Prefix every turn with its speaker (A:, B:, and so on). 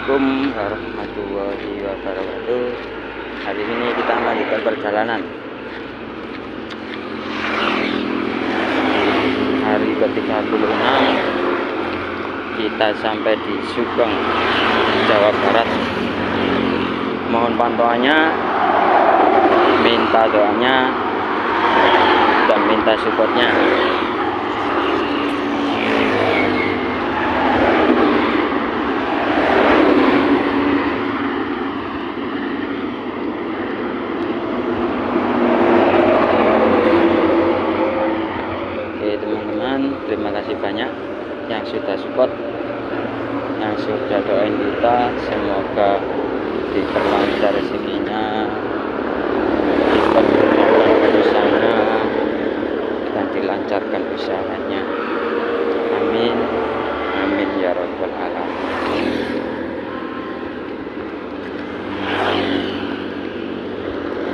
A: Assalamualaikum warahmatullahi wabarakatuh. Hari ini kita melanjutkan perjalanan. Hari ke-36 kita sampai di Sugeng, Jawa Barat. Mohon pantauannya, minta doanya, dan minta supportnya. Terima kasih banyak yang sudah support, yang sudah doain kita, semoga diperlancar rezekinya, dipermudah berusaha, dan dilancarkan usahanya. Amin, amin ya rabbal alamin.